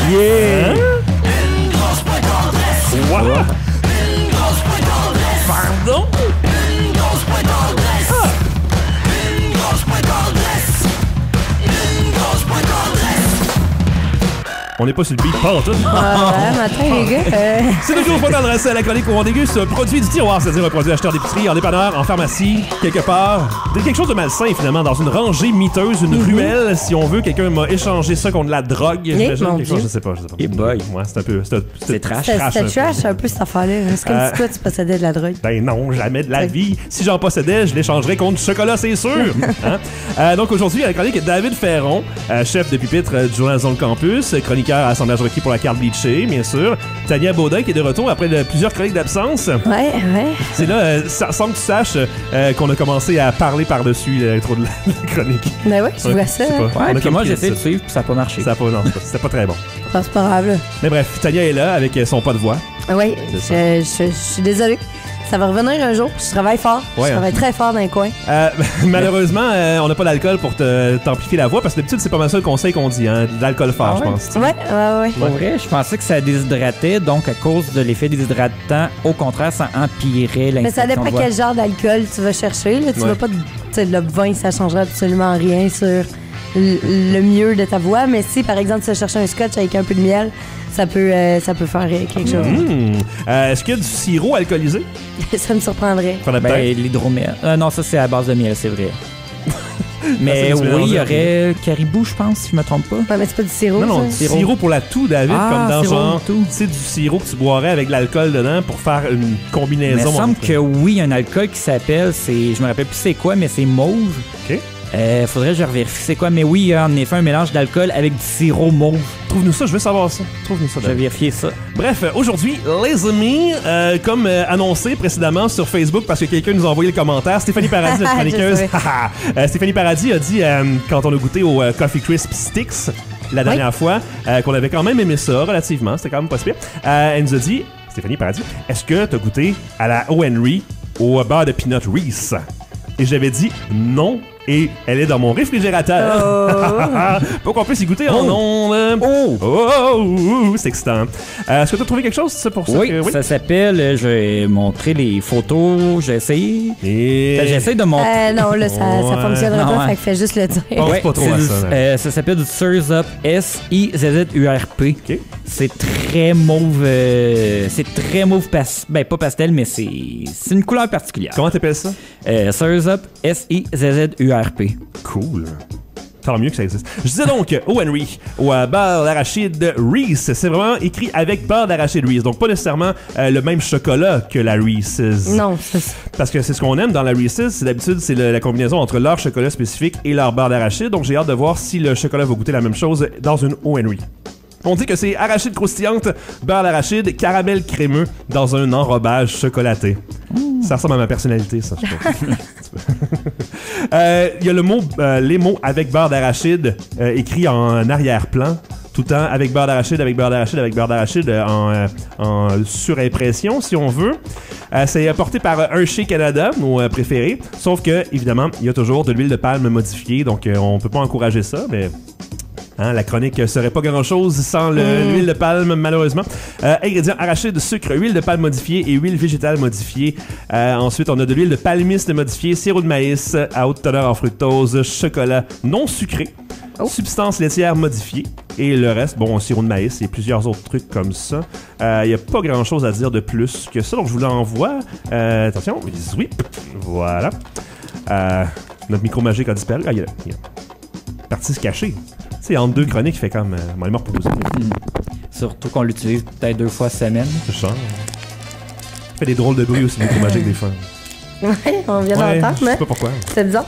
Yeah! What? Pardon? On n'est pas sur le beat, pas tout. Matin, les gars. C'est toujours pas d'adresse à la chronique où on déguste un produit du tiroir, c'est-à-dire un produit acheté en épicerie, en dépanneur, en pharmacie, quelque part. Quelque chose de malsain, finalement, dans une rangée miteuse, une ruelle, si on veut. Quelqu'un m'a échangé ça contre de la drogue. Mon Dieu. Je sais pas. Et boy. Ouais, c'est un peu... C'est trash. C'est trash un peu cette affaire-là. C'est comme si toi, tu possédais de la drogue. Ben non, jamais de la vie. Si j'en possédais, je l'échangerais contre du chocolat, c'est sûr. Hein? Donc aujourd'hui, à la chronique, David Ferron, chef de pupitre du Journal Zone Campus, chroniqueur à Assemblage requis pour la carte bleachée, bien sûr. Tania Baudin qui est de retour après plusieurs chroniques d'absence. Ouais. C'est là, sans que tu saches qu'on a commencé à parler par-dessus l'intro de la chronique. Ben oui, tu vois ça. Ouais, puis moi, j'ai essayé de suivre, puis ça n'a pas marché. C'était pas très bon. C'est pas grave, là. Mais bref, Tania est là avec son pas de voix. Oui, je suis désolée. Ça va revenir un jour. Je travaille fort. Je travaille très fort dans les coins. Malheureusement, on n'a pas d'alcool pour t'amplifier la voix parce que d'habitude, c'est pas mal ça le conseil qu'on dit, hein, de l'alcool fort, je pense. Ouais. Pour vrai, je pensais que ça déshydratait, donc à cause de l'effet déshydratant, au contraire, ça empirait l'infection. Mais ça dépend de voix. quel genre d'alcool tu vas chercher. Là. Tu vas pas... Tu sais, le vin, ça changera absolument rien sur le mieux de ta voix. Mais si, par exemple, tu vas chercher un scotch avec un peu de miel, ça peut faire quelque chose. Est-ce qu'il y a du sirop alcoolisé? Ça me surprendrait. Ben, l'hydromel. Non, ça, c'est à base de miel, c'est vrai. Mais oui, il y aurait caribou, je pense, si je me trompe pas. Ouais, mais c'est pas du sirop, Non, du sirop pour la toux, David, comme dans genre, toux. tu sais, du sirop que tu boirais avec de l'alcool dedans pour faire une combinaison. Mais il me semble que oui, il y a un alcool qui s'appelle, je me rappelle plus c'est quoi, mais c'est mauve. OK. Faudrait que je vérifie c'est quoi, mais oui, il y a en effet un mélange d'alcool avec du sirop mauve. Trouve-nous ça, je veux savoir ça. Trouve-nous ça. Je vais vérifier ça. Bref, aujourd'hui, les amis, comme annoncé précédemment sur Facebook, parce que quelqu'un nous a envoyé le commentaire, Stéphanie Paradis, notre chroniqueuse, Stéphanie Paradis a dit, quand on a goûté au Coffee Crisp Sticks la dernière fois, qu'on avait quand même aimé ça relativement, c'était quand même pas si pire. Elle nous a dit, Stéphanie Paradis, est-ce que t'as goûté à la O. Henry au beurre de peanut Reese? Et j'avais dit non. Et elle est dans mon réfrigérateur. Pour qu'on puisse y goûter en ondes. C'est excitant. Est-ce que tu as trouvé quelque chose pour ça? Oui, ça s'appelle, je vais montrer les photos, j'ai essayé. J'essaie de montrer. Non, là, ça fonctionnera pas, fait que fais juste le dire. Pense pas trop à ça. Ça s'appelle du Sizzurp, S-I-Z-Z-U-R-P. Okay. C'est très mauve, ben pas pastel, mais c'est une couleur particulière. Comment t'appelles ça? Sizzurp, S-I-Z-Z-U-R-P. Cool. Tant mieux que ça existe. Je disais donc O. Henry ou beurre d'arachide Reese. C'est vraiment écrit avec beurre d'arachide Reese. Donc pas nécessairement le même chocolat que la Reese's. Non. Parce que c'est ce qu'on aime dans la Reese's. D'habitude, c'est la combinaison entre leur chocolat spécifique et leur beurre d'arachide. Donc j'ai hâte de voir si le chocolat va goûter la même chose dans une O. Henry. On dit que c'est arachide croustillante, beurre d'arachide, caramel crémeux dans un enrobage chocolaté. Ça ressemble à ma personnalité, ça. Il y a les mots avec beurre d'arachide écrits en arrière-plan. Tout le temps avec beurre d'arachide, avec beurre d'arachide, avec beurre d'arachide en surimpression, si on veut. C'est apporté par Hershey Canada, nos préférés. Sauf que, évidemment, il y a toujours de l'huile de palme modifiée, donc on peut pas encourager ça, mais... Hein, la chronique serait pas grand-chose sans l'huile de palme, malheureusement. Ingrédients, arachide, sucre, huile de palme modifiée et huile végétale modifiée. Ensuite, on a de l'huile de palmiste modifiée, sirop de maïs à haute teneur en fructose, chocolat non sucré, substance laitière modifiée. Et le reste, sirop de maïs et plusieurs autres trucs comme ça. Il n'y a pas grand-chose à dire de plus que ça, donc je vous l'envoie. Attention, oui, voilà. Notre micro magique a disparu. Ah, il est là. Partie se cacher. C'est entre deux chroniques, il fait comme on est mort pour poser. Surtout qu'on l'utilise peut-être 2 fois semaine. C'est ça. Il fait des drôles de bruit aussi, le micro magique des fois. Ouais, on vient d'entendre, je sais pas pourquoi. C'est bizarre.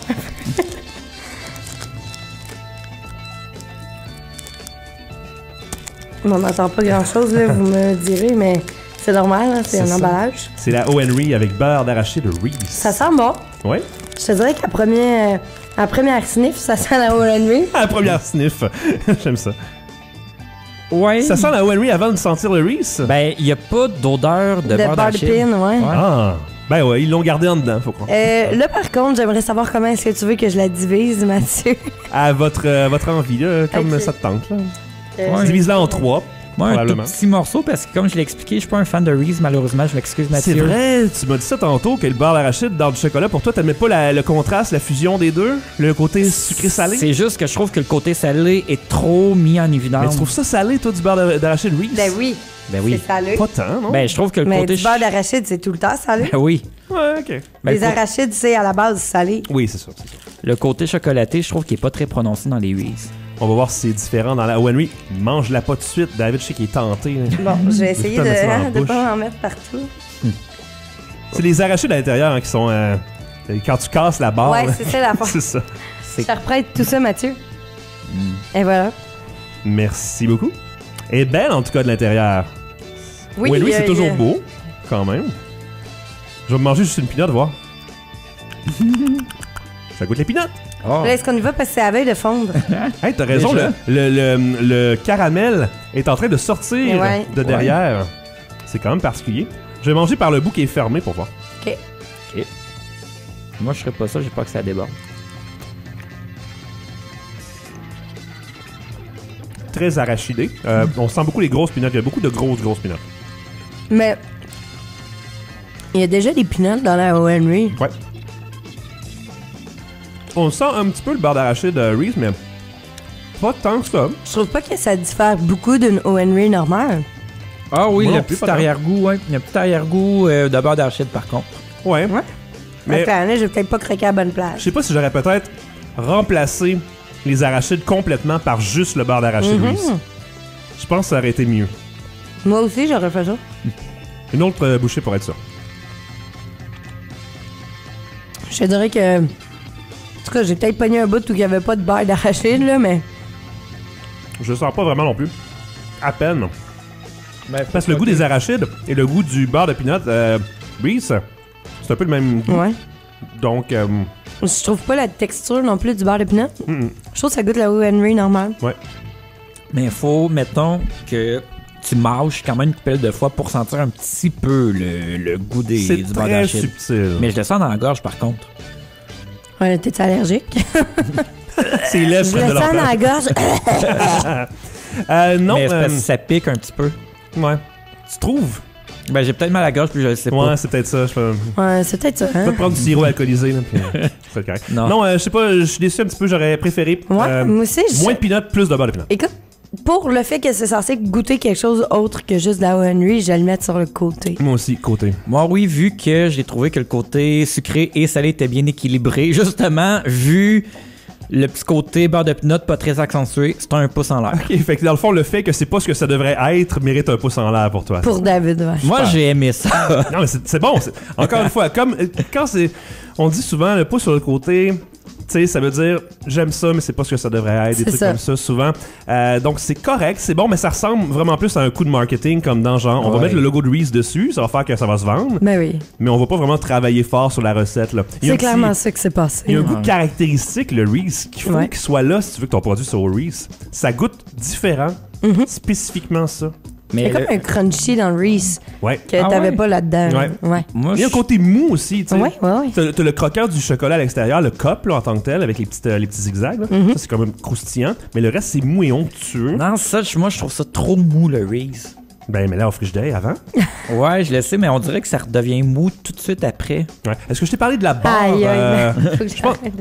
On n'entend pas grand-chose, là, vous me direz, mais c'est normal, hein, c'est un emballage. C'est la O. Henry avec beurre d'arachide Reese. Ça sent bon. Oui. Je te dirais qu'à première sniff, ça sent la O. Henry. À la première sniff. J'aime ça. Ouais. Ça sent la O. Henry avant de sentir le Reese? Ben, il n'y a pas d'odeur de beurre d'arachide. De pin, ouais. Ah, Ben ouais, ils l'ont gardé en dedans, faut croire. Là, par contre, j'aimerais savoir comment est-ce que tu veux que je la divise, Mathieu. À votre envie, là, comme ça te tente. Là. Ouais. Divise-la en 3. Moi, un tout probablement. petit morceau, parce que comme je l'ai expliqué, je suis pas un fan de Reese, malheureusement. Je m'excuse, C'est Mathieu. vrai, tu m'as dit ça tantôt, que le beurre d'arachide dans du chocolat, pour toi, t'aimais pas le contraste, la fusion des deux? Le côté sucré-salé? C'est juste que je trouve que le côté salé est trop mis en évidence. Mais tu trouves ça salé, toi, du beurre d'arachide Reese? Ben oui. Ben oui. C'est salé. Pas tant, non? Ben, je trouve que le Mais côté... du beurre d'arachide, c'est tout le temps salé. Ben oui. Ouais, OK. Ben, Les arachides, c'est à la base salé. Oui, c'est ça. le côté chocolaté, je trouve qu'il est pas très prononcé dans les Reese. On va voir si c'est différent dans la O.Henry. Mange-la pas tout de suite. David, je sais qu'il est tenté. Là. Bon, je vais essayer Tout le temps mettre ça dans la de bouche. pas en mettre partout. C'est les arachides à l'intérieur qui sont... quand tu casses la barre. Ouais, là. c'est ça la force. C'est ça. Je te reprête tout ça, Mathieu. Et voilà. Merci beaucoup. Et belle, en tout cas, de l'intérieur. Oui, O.Henry, c'est il y toujours a- beau, quand même. Je vais me manger juste une pinotte, voir. Ça goûte les pinottes. Oh. Là, est-ce qu'on y va parce que c'est à la veille de fondre? Hey, t'as raison, Déjà? le caramel est en train de sortir Ouais. de derrière. C'est quand même particulier. Je vais manger par le bout qui est fermé pour voir. OK. Moi, je ferais pas ça, j'ai pas que ça déborde. Très arachidé. On sent beaucoup les grosses pinottes. Il y a beaucoup de grosses pinottes. Mais il y a déjà des pinottes dans la O.Henry. Ouais. On sent un petit peu le beurre d'arachide Reese, mais pas tant que ça. Je trouve pas que ça diffère beaucoup d'une O.Henry normale. Ah oui, Moi le non plus, petit pas tant. arrière-goût, ouais. Le petit arrière-goût de beurre d'arachide, par contre. Ouais. Ouais. Mais Attends, là, je vais peut-être pas craquer à la bonne je place. sais pas si j'aurais peut-être remplacé les arachides complètement par juste le beurre d'arachide Reese. Je pense que ça aurait été mieux. Moi aussi, j'aurais fait ça. Une autre bouchée pour être sûr. Je te dirais que... En tout cas, j'ai peut-être pogné un bout où il y avait pas de beurre d'arachide, là, mais... Je le sens pas vraiment non plus. À peine. Ben, Parce que le goût des arachides et le goût du beurre de pinot Reese, c'est un peu le même goût. Ouais. Donc, Je trouve pas la texture non plus du beurre de pinot. mm, Je trouve que ça goûte la O.Henry normale. ouais. Mais faut, mettons, que tu mâches quand même une pelle de fois pour sentir un petit peu le goût C'est du beurre très d'arachide. subtil. Mais je le sens dans la gorge, par contre. Ouais, t'es allergique? C'est laid, Je le sens dans la gorge. Non, Mais c'est parce que ça pique un petit peu. ouais. Tu trouves? Ben, j'ai peut-être mal à la gorge, puis je le sais Ouais, pas. c'est peut-être ça. Je peux Ouais, c'est peut-être ça, hein? prendre du sirop alcoolisé. Là, puis, c'est correct. Non. Je sais pas, je suis déçu un petit peu. J'aurais préféré Ouais, moi aussi, moins de pinot, plus de beurre de pinot. Écoute, pour le fait que c'est censé goûter quelque chose autre que juste de la O.Henry, je vais le mettre sur le côté. Moi aussi, côté. Moi, oui, vu que j'ai trouvé que le côté sucré et salé était bien équilibré, justement, vu le petit côté beurre de pinot pas très accentué, c'est un pouce en l'air. Ok, fait que dans le fond, le fait que c'est pas ce que ça devrait être mérite un pouce en l'air pour toi. Pour David, ouais. Moi, j'ai aimé ça. Non, mais c'est bon. Encore une fois, comme quand c'est. On dit souvent le pouce sur le côté. Tu sais, ça veut dire j'aime ça, mais c'est pas ce que ça devrait être. Des C'est trucs ça. comme ça, souvent. Donc, c'est correct, c'est bon, mais ça ressemble vraiment plus à un coup de marketing, comme dans genre, on va Ouais. mettre le logo de Reese dessus, ça va faire que ça va se vendre, Ben oui. mais on va pas vraiment travailler fort sur la recette, là. Il y a un C'est petit- clairement ça qui s'est passé. Il y a un goût Ouais. caractéristique, le Reese, qu'il faut Ouais. qu'il soit là si tu veux que ton produit soit au Reese. Ça goûte différent, spécifiquement ça. Il y Mais a comme un crunchy dans le Reese Ouais. que Ah t'avais ouais? pas là-dedans. Ouais. Ouais. moi, Il y a un côté mou aussi, tu sais. Ouais, ouais, ouais. T'as le croquant du chocolat à l'extérieur, le cup là, en tant que tel, avec les petits zigzags. Là. Ça, c'est quand même croustillant. Mais le reste, c'est mou et onctueux. non, ça, moi, je trouve ça trop mou, le Reese. Ben, mais là, au frigidaire avant. Ouais, je le sais, mais on dirait que ça redevient mou tout de suite après. Ouais. Est-ce que je t'ai parlé de la barre? Aïe, aïe. Faut que j'arrête.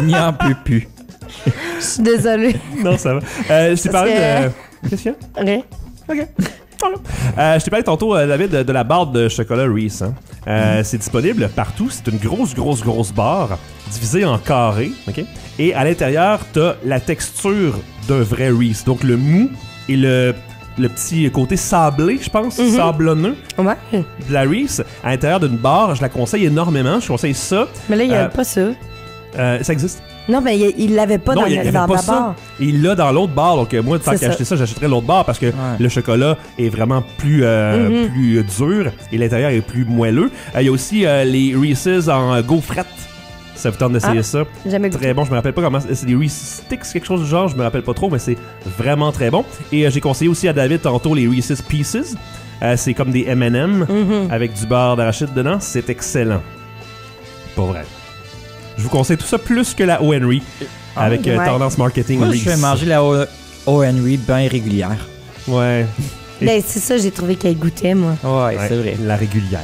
Il n'y en peut plus. Je suis désolée. Non, ça va. Je t'ai Parce parlé que- de... Qu'est-ce qu'il y a? Rien. OK. Je t'ai parlé tantôt, David, de la barre de chocolat Reese. Hein. C'est disponible partout. C'est une grosse barre divisée en carrés. OK? Et à l'intérieur, t'as la texture d'un vrai Reese. Donc le mou et le petit côté sablé, je pense, sablonneux Ouais. de la Reese à l'intérieur d'une barre. Je la conseille énormément. Je conseille ça. Mais là, il y a Euh, pas ça. Ça existe. Non, mais il l'avait pas Non, dans, il y avait dans pas ma ça. barre. Et il l'a dans l'autre barre. Donc, moi, tant C'est qu'à ça. acheter ça, j'achèterais l'autre barre parce que Ouais. le chocolat est vraiment plus dur et l'intérieur est plus moelleux. Il y a aussi les Reese's en gaufrette. Ça vous tente d'essayer Ah. ça. Jamais goûté. Très bon, je me rappelle pas comment. C'est des Reese's Sticks, quelque chose du genre, je me rappelle pas trop, mais c'est vraiment très bon. Et j'ai conseillé aussi à David tantôt les Reese's Pieces. C'est comme des M&M avec du beurre d'arachide dedans. C'est excellent. Pas vrai. Je vous conseille tout ça plus que la O. Henry avec tendance marketing. Moi, je vais manger la O. Henry bien régulière. Ouais. Ben, c'est ça, j'ai trouvé qu'elle goûtait, moi. Ouais, c'est vrai. La régulière.